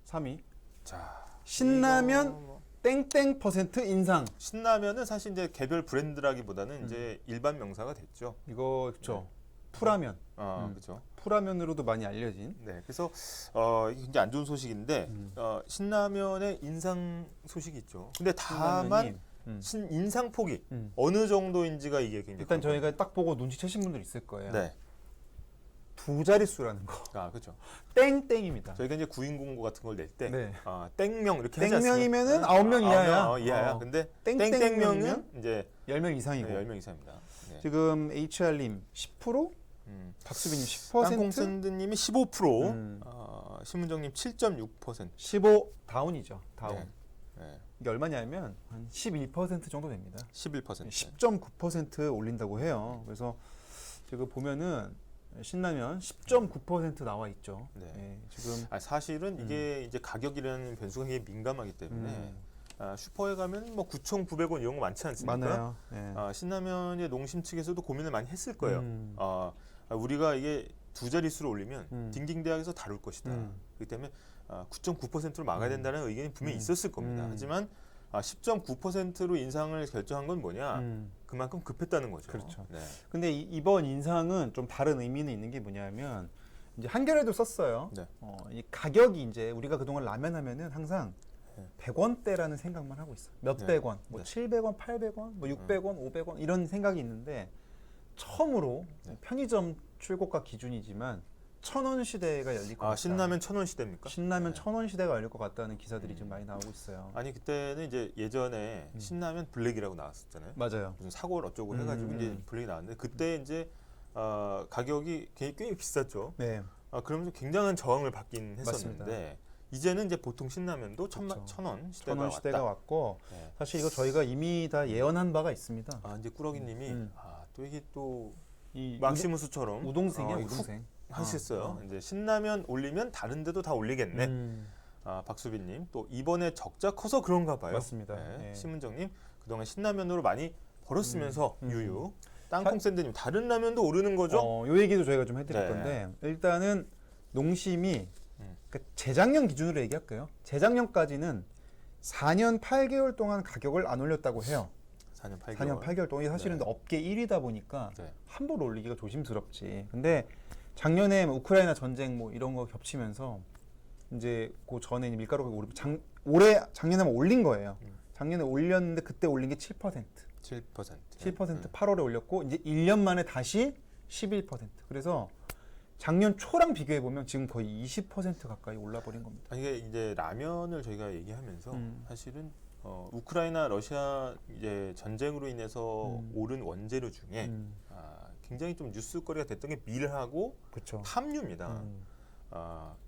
3위. 자, 신라면 이거 땡땡 퍼센트 인상. 신라면은 사실 이제 개별 브랜드라기보다는 이제 일반 명사가 됐죠. 이거 그렇죠. 풀라면. 그렇죠. 풀라면으로도 많이 알려진. 네, 그래서 이게 굉장히 안 좋은 소식인데 신라면의 인상 소식이 있죠. 근데 다만 인상폭이 어느 정도인지가 이게 굉장히 일단 궁금해요. 저희가 딱 보고 눈치채신 분들 있을 거예요. 네, 두 자릿수라는 거. 그렇죠. 땡땡입니다. 저희가 이제 구인 공고 같은 걸 낼 때 네. 땡명 이렇게 하지 않습니까? 땡명이면은 9명 이하야. 이하야. 근데 땡땡명이면 땡땡명은 이제 10명 이상이고. 10명 이상입니다. 네. 지금 HR님 10%, 박수빈님 10%, 땅콩샌드님이 15%, 신문정님 7.6%. 15 다운이죠. 다운. 네. 네. 이게 얼마냐면 한 11% 정도 됩니다. 11%. 10.9% 올린다고 해요. 그래서 지금 보면은 신라면 10.9% 나와 있죠. 네. 네, 지금 사실은 이게 이제 가격이라는 변수가 굉장히 민감하기 때문에 슈퍼에 가면 뭐 9,900원 이런 거 많지 않습니까? 많아요. 네. 신라면의 농심 측에서도 고민을 많이 했을 거예요. 우리가 이게 두 자릿수로 올리면 딩딩대학에서 다룰 것이다. 그렇기 때문에 9.9%로 막아야 된다는 의견이 분명히 있었을 겁니다. 하지만 10.9%로 인상을 결정한 건 뭐냐? 그만큼 급했다는 거죠. 그렇죠. 네. 근데 이번 인상은 좀 다른 의미는 있는 게 뭐냐면 이제 한겨레도 썼어요. 네. 이 가격이 이제 우리가 그동안 라면 하면은 항상 100원대라는 생각만 하고 있어. 몇백 원, 뭐 700원, 800원, 뭐 600원, 500원 이런 생각이 있는데 처음으로 편의점 출고가 기준이지만 1,000원 시대가 열릴 것 같다. 신라면 1,000원 시대입니까? 신라면 1,000원 시대가 열릴 것 같다는 기사들이 지금 많이 나오고 있어요. 아니 그때는 이제 예전에 신라면 블랙이라고 나왔었잖아요. 맞아요. 무슨 사골 어쩌고 해가지고 이제 블랙이 나왔는데 그때 이제 가격이 꽤 비쌌죠. 네. 그러면서 굉장한 저항을 받긴 했었는데 맞습니다. 이제는 이제 보통 신라면도 그렇죠. 1,000원 시대가 1,000원 시대가 왔다. 왔고 네. 사실 이거 저희가 이미 다 예언한 바가 있습니다. 이제 꾸러기님이 또 이게 또 이 막시무스처럼 우동생이야, 훅 우동생. 하셨어요. 이제 신라면 올리면 다른 데도 다 올리겠네. 박수빈님 또 이번에 적자 커서 그런가 봐요. 맞습니다. 네. 예. 신문정님 그동안 신라면으로 많이 벌었으면서 유유. 땅콩샌드님 다른 라면도 오르는 거죠? 요 얘기도 저희가 좀 해드릴 네. 건데 일단은 농심이 그러니까 재작년 기준으로 얘기할게요. 재작년까지는 4년 8개월 동안 가격을 안 올렸다고 해요. 4년 8개월. 4년 8개월 동안 사실은 업계 1위다 보니까 네. 함부로 올리기가 조심스럽지. 근데 작년에 뭐 우크라이나 전쟁 뭐 이런 거 겹치면서 이제 그 전에 밀가루가 오르고 작년에만 올린 거예요. 작년에 올렸는데 그때 올린 게 7%. 7% 8월에 올렸고 이제 1년 만에 다시 11%. 그래서 작년 초랑 비교해 보면 지금 거의 20% 가까이 올라버린 겁니다. 이게 이제 라면을 저희가 얘기하면서 사실은 우크라이나 러시아 이제 전쟁으로 인해서 오른 원재료 중에 굉장히 좀 뉴스거리가 됐던 게 밀하고 그렇죠. 함유입니다.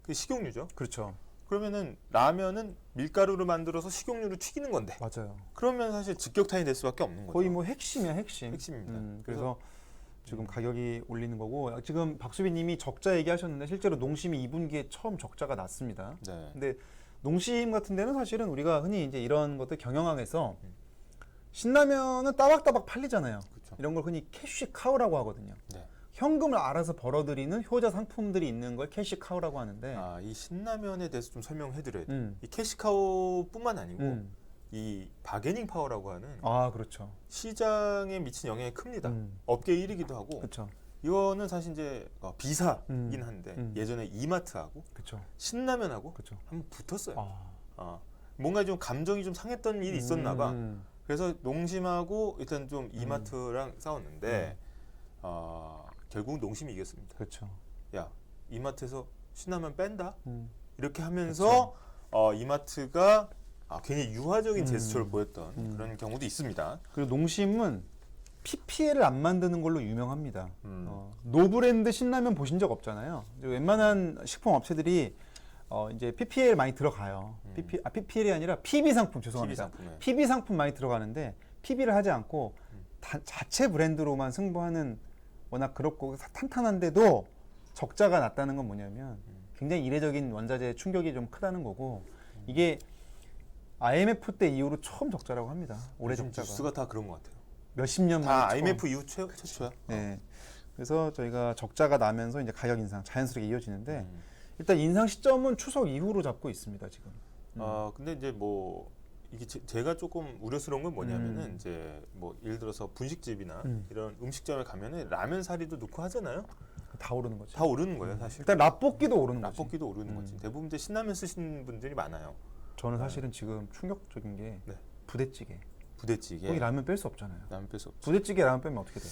그 식용유죠. 그렇죠. 그러면은 라면은 밀가루로 만들어서 식용유로 튀기는 건데. 맞아요. 그러면 사실 직격탄이 될 수밖에 없는 거죠. 거의 뭐 핵심이야, 핵심. 핵심입니다. 그래서 지금 가격이 올리는 거고 지금 박수빈 님이 적자 얘기하셨는데 실제로 농심이 2분기에 처음 적자가 났습니다. 네. 근데 농심 같은 데는 사실은 우리가 흔히 이제 이런 것들 경영학에서 신라면은 따박따박 팔리잖아요. 그렇죠. 이런 걸 흔히 캐시 카우라고 하거든요. 네. 현금을 알아서 벌어들이는 효자 상품들이 있는 걸 캐시 카우라고 하는데 이 신라면에 대해서 좀 설명해 드려야 돼요. 이 캐시카우뿐만 아니고 이 바게닝 파워라고 하는 그렇죠. 시장에 미친 영향이 큽니다. 업계 1위기도 하고. 그렇죠. 이거는 사실 이제 비사긴 한데 예전에 이마트하고 그렇죠. 신라면하고 그렇죠. 한번 붙었어요. 뭔가 좀 감정이 좀 상했던 일이 있었나 봐. 그래서 농심하고 일단 좀 이마트랑 싸웠는데 결국 농심이 이겼습니다. 그렇죠. 야, 이마트에서 신라면 뺀다? 이렇게 하면서 이마트가 굉장히 유화적인 제스처를 보였던 그런 경우도 있습니다. 그리고 농심은 PPL을 안 만드는 걸로 유명합니다. 노브랜드 신라면 보신 적 없잖아요. 웬만한 식품 업체들이 이제 PPL 많이 들어가요. PPL이 아니라 PB 상품, 죄송합니다. PB 상품, 네. PB 상품 많이 들어가는데 PB를 하지 않고 자체 브랜드로만 승부하는 워낙 그렇고 탄탄한데도 적자가 났다는 건 뭐냐면 굉장히 이례적인 원자재 충격이 좀 크다는 거고 이게 IMF 때 이후로 처음 적자라고 합니다. 올해 적자가. 뉴스가 다 그런 것 같아요. 몇십 년 만에 다 처음. IMF 이후 최초야. 네. 그래서 저희가 적자가 나면서 이제 가격 인상 자연스럽게 이어지는데 일단 인상 시점은 추석 이후로 잡고 있습니다 지금. 근데 이제 뭐 이게 제가 조금 우려스러운 건 뭐냐면은 이제 뭐 예를 들어서 분식집이나 이런 음식점에 가면은 라면 사리도 넣고 하잖아요. 다 오르는 거지. 다 오르는 거예요, 사실. 일단 라볶이도 오르는 거지. 라볶이도 오르는 거지. 대부분 이제 신라면 쓰시는 분들이 많아요. 저는 사실은 지금 충격적인 게 네. 부대찌개. 부대찌개. 거기 라면 뺄 수 없잖아요. 라면 뺄 수 없죠. 부대찌개 라면 빼면 어떻게 돼?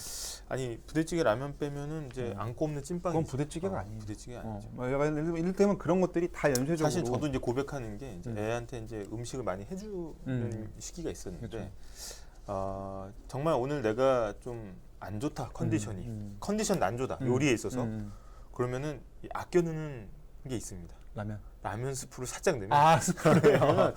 아니 부대찌개 라면 빼면은 이제 안고 없는 찐빵이. 그건 부대찌개가 아니에요. 부대찌개 아니죠. 이를테면 그런 것들이 다 연쇄적으로. 사실 저도 이제 고백하는 게 이제 애한테 이제 음식을 많이 해주는 시기가 있었는데, 그렇죠. 정말 오늘 내가 좀 안 좋다 컨디션이 컨디션 난조다 요리에 있어서 그러면은 이 아껴두는 게 있습니다. 라면 스프를 살짝 넣으면 스프래요.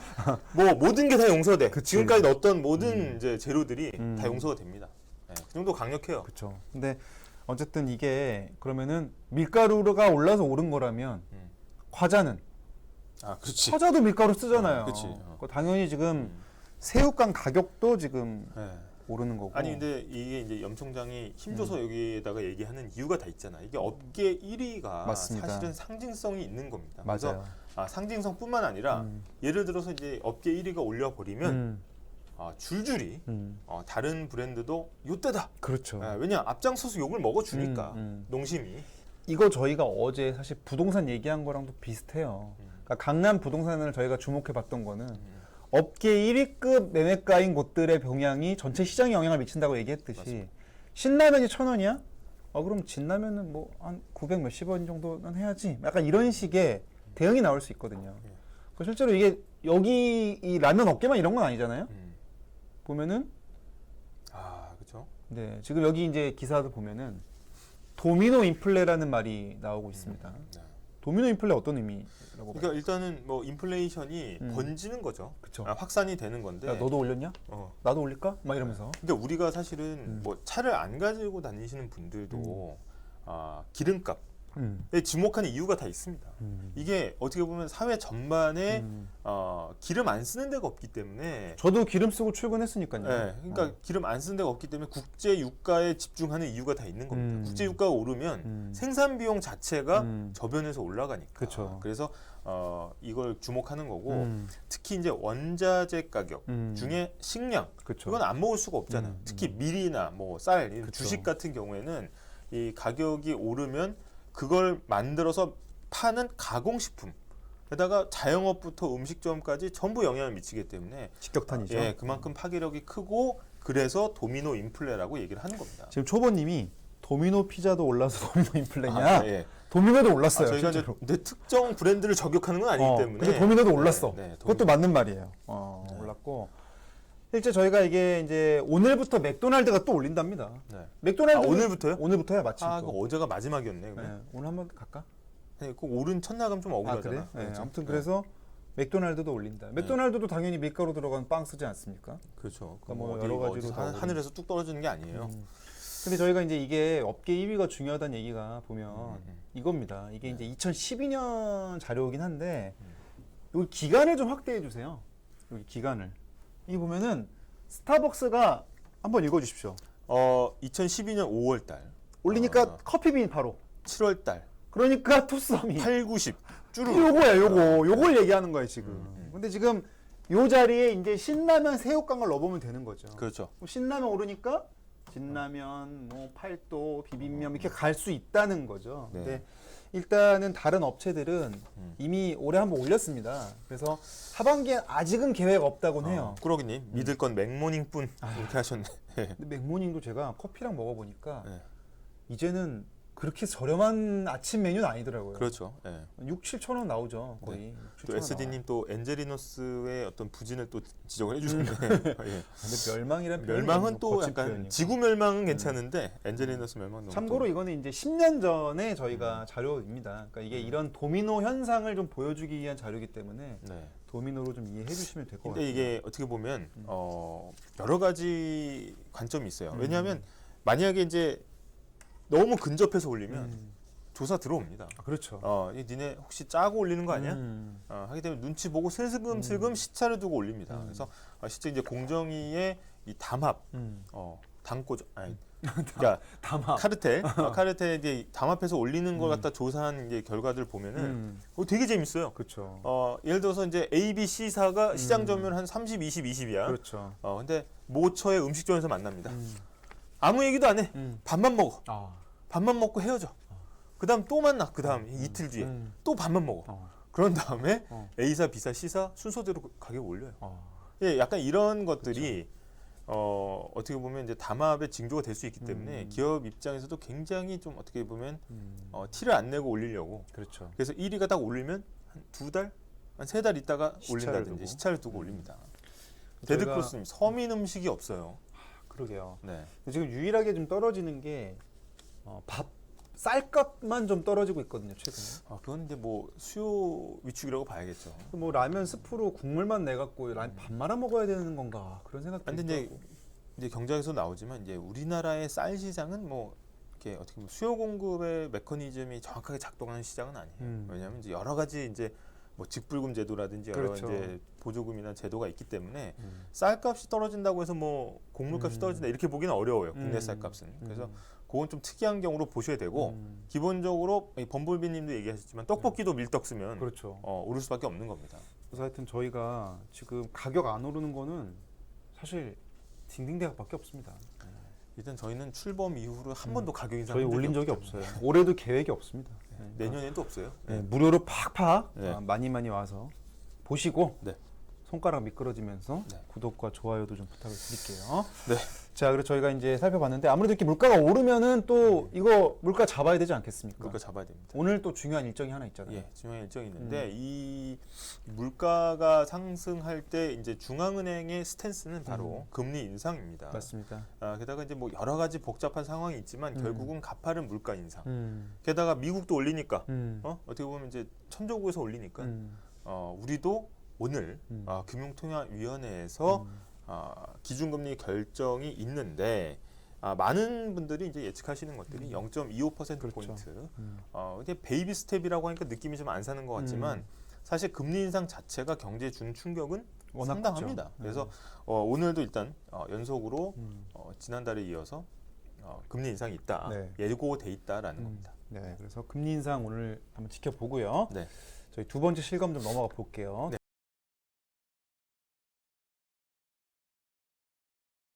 뭐 모든 게 다 용서돼. 그치. 지금까지 넣었던 모든 이제 재료들이 다 용서가 됩니다. 네, 그 정도 강력해요. 그렇죠. 근데 어쨌든 이게 그러면은 밀가루가 올라서 오른 거라면 과자는 그렇지. 과자도 밀가루 쓰잖아요. 그치. 당연히 지금 새우깡 가격도 지금 네. 오르는 거고. 아니 근데 이게 이제 염 총장이 힘줘서 여기에다가 얘기하는 이유가 다 있잖아. 이게 업계 1위가 맞습니다. 사실은 상징성이 있는 겁니다. 맞아요. 그래서 상징성뿐만 아니라 예를 들어서 이제 업계 1위가 올려버리면 줄줄이 다른 브랜드도 요때다. 그렇죠. 왜냐 앞장서서 욕을 먹어주니까 농심이. 이거 저희가 어제 사실 부동산 얘기한 거랑도 비슷해요. 그러니까 강남 부동산을 저희가 주목해봤던 거는 업계 1위급 매매가인 곳들의 병향이 전체 시장에 영향을 미친다고 얘기했듯이 맞습니다. 신라면이 1,000원이야? 그럼 진라면은 뭐 한 900 몇십 원 정도는 해야지. 약간 이런 식의 대응이 나올 수 있거든요. 실제로 이게 여기 이 라면 업계만 이런 건 아니잖아요. 보면은 그렇죠. 네, 지금 여기 이제 기사들 보면은 도미노 인플레라는 말이 나오고 있습니다. 네. 도미노 인플레 어떤 의미라고 봐요? 그러니까 일단은 뭐 인플레이션이 번지는 거죠. 그쵸. 확산이 되는 건데. 야, 너도 올렸냐? 나도 올릴까? 막 이러면서. 그러니까 우리가 사실은 뭐 차를 안 가지고 다니시는 분들도 기름값에 지목하는 이유가 다 있습니다. 이게 어떻게 보면 사회 전반에 기름 안 쓰는 데가 없기 때문에. 저도 기름 쓰고 출근했으니까요. 네, 그러니까 기름 안 쓰는 데가 없기 때문에 국제 유가에 집중하는 이유가 다 있는 겁니다. 국제 유가가 오르면 생산 비용 자체가 저변에서 올라가니까. 그쵸. 그래서 이걸 주목하는 거고 특히 이제 원자재 가격 중에 식량 그쵸. 이건 안 먹을 수가 없잖아요. 특히 밀이나 뭐 쌀, 그쵸. 주식 같은 경우에는 이 가격이 오르면 그걸 만들어서 파는 가공식품 게다가 자영업부터 음식점까지 전부 영향을 미치기 때문에 직격탄이죠. 예, 그만큼 파괴력이 크고 그래서 도미노 인플레라고 얘기를 하는 겁니다. 지금 초보님이 도미노 피자도 올라서 도미노 인플레냐? 예. 도미노도 올랐어요. 저희가 이제 실제로. 특정 브랜드를 저격하는 건 아니기 때문에. 근데 도미노도 올랐어. 네, 그것도 맞는 말이에요. 올랐고. 실제 저희가 이게 이제 오늘부터 맥도날드가 또 올린답니다. 네. 맥도날드 오늘부터요? 오늘부터야 마침 그 또. 어제가 마지막이었네. 그러면. 네, 오늘 한번 갈까? 네, 그 오른 첫나감 좀 억울하잖아. 그래? 네, 그렇죠? 아무튼 그래서 맥도날드도 올린다. 맥도날드도 당연히 밀가루 들어간 빵 쓰지 않습니까? 그렇죠. 그러니까 뭐 어디 여러 가지로 어디서 다 하늘에서 뚝 떨어지는 게 아니에요. 근데 저희가 이제 이게 업계 1위가 중요하다는 얘기가 보면 이겁니다. 이게 이제 2012년 자료이긴 한데 여기 기간을 좀 확대해 주세요. 여기 기간을. 이 보면은 스타벅스가 한번 읽어 주십시오. 2012년 5월 달. 올리니까 커피빈 바로. 7월 달. 그러니까 투썸이 8, 90. 쭈루. 요거야, 요걸 얘기하는 거예요, 지금. 근데 지금 요 자리에 이제 신라면 새우깡을 넣어보면 되는 거죠. 그렇죠. 신라면 오르니까 진라면, 뭐 팔도, 비빔면 이렇게 갈 수 있다는 거죠. 네. 근데 일단은 다른 업체들은 이미 올해 한번 올렸습니다. 그래서 하반기엔 아직은 계획 없다고 해요. 꾸러기님 믿을 건 맥모닝뿐 이렇게 하셨네. 근데 맥모닝도 제가 커피랑 먹어보니까 네. 이제는 그렇게 저렴한 아침 메뉴는 아니더라고요. 그렇죠. 네. 6, 7천 원 나오죠, 거의. 또 SD님 또 엔젤리너스의 어떤 부진을 또 지적을 해주셨네. 예. 근데 멸망이란 표현이 멸망은 너무 또 거친 약간 표현이고. 지구 멸망은 괜찮은데 엔젤리너스 멸망 너무 참고로 이거는 이제 10년 전에 저희가 자료입니다. 그러니까 이게 이런 도미노 현상을 좀 보여주기 위한 자료이기 때문에 네. 도미노로 좀 이해해 주시면 될 것 같아요. 근데 이게 어떻게 보면 여러 가지 관점이 있어요. 왜냐하면 만약에 이제 너무 근접해서 올리면 조사 들어옵니다. 그렇죠. 니네 혹시 짜고 올리는 거 아니야? 하기 때문에 눈치 보고 슬금슬금 시차를 두고 올립니다. 그래서 실제 이제 공정위의 이 담합, 당고정, 아니 그러니까 담합. 카르텔 이제 담합해서 올리는 걸 갖다 조사한 이제 결과들 보면은 되게 재밌어요. 그렇죠. 예를 들어서 이제 A, B, C사가 시장 점유율 한 30, 20, 20이야. 그렇죠. 근데 모처에 음식점에서 만납니다. 아무 얘기도 안 해. 밥만 먹어. 밥만 먹고 헤어져. 그다음 또 만나. 그다음 이틀 뒤에 또 밥만 먹어. 그런 다음에 A사, B사, C사 순서대로 가격 올려요. 예, 약간 이런 것들이 어떻게 보면 이제 담합의 징조가 될 수 있기 때문에 기업 입장에서도 굉장히 좀 어떻게 보면 티를 안 내고 올리려고. 그렇죠. 그래서 1위가 딱 올리면 한 2달, 한 3달 있다가 시차를 올린다든지 두고. 시차를 두고 올립니다. 저희가- 데드크로스님, 서민 음식이 없어요. 그러게요. 네. 지금 유일하게 좀 떨어지는 게 밥 쌀값만 좀 떨어지고 있거든요, 최근에. 그건 이제 뭐 수요 위축이라고 봐야겠죠. 뭐 라면 스프로 국물만 내 갖고 밥 말아 먹어야 되는 건가 그런 생각도 근데 들고. 이제 경제에서 나오지만 이제 우리나라의 쌀 시장은 뭐 이렇게 어떻게 보면 수요 공급의 메커니즘이 정확하게 작동하는 시장은 아니에요. 왜냐하면 이제 여러 가지 이제 뭐 직불금 제도라든지 여러 그렇죠. 이제 보조금이나 제도가 있기 때문에 쌀값이 떨어진다고 해서 뭐 곡물값이 떨어진다 이렇게 보기는 어려워요. 국내 쌀값은. 그래서 그건 좀 특이한 경우로 보셔야 되고 기본적으로 이 범블비님도 얘기하셨지만 떡볶이도 밀떡 쓰면 그렇죠. 오를 수밖에 없는 겁니다. 그래서 하여튼 저희가 지금 가격 안 오르는 거는 사실 딩딩대학밖에 없습니다. 일단 저희는 출범 이후로 한 번도 가격 인상 저희 올린 적이 없어요. 올해도 계획이 없습니다. 내년에도 없어요. 네, 무료로 팍팍 네. 많이 와서 보시고 네. 손가락 미끄러지면서 네. 구독과 좋아요도 좀 부탁을 드릴게요. 네. 자, 그래서 저희가 이제 살펴봤는데 아무래도 이렇게 물가가 오르면은 또 이거 물가 잡아야 되지 않겠습니까? 물가 잡아야 됩니다. 오늘 또 중요한 일정이 하나 있잖아요. 예, 중요한 일정이 있는데 이 물가가 상승할 때 이제 중앙은행의 스탠스는 바로 금리 인상입니다. 맞습니다. 게다가 이제 뭐 여러 가지 복잡한 상황이 있지만 결국은 가파른 물가 인상. 음. 게다가 미국도 올리니까 음. 어떻게 보면 이제 천조국에서 올리니까 우리도 오늘 금융통화위원회에서 기준금리 결정이 있는데 많은 분들이 이제 예측하시는 것들이 0.25% 포인트. 이게 베이비 스텝이라고 하니까 느낌이 좀 안 사는 것 같지만 사실 금리 인상 자체가 경제에 주는 충격은 워낙 상당합니다. 크죠. 그래서 오늘도 일단 연속으로 지난달에 이어서 금리 인상이 있다, 네. 예고돼 있다라는 겁니다. 네, 그래서 금리 인상 오늘 한번 지켜보고요. 네. 저희 두 번째 실검 좀 넘어가 볼게요. 네.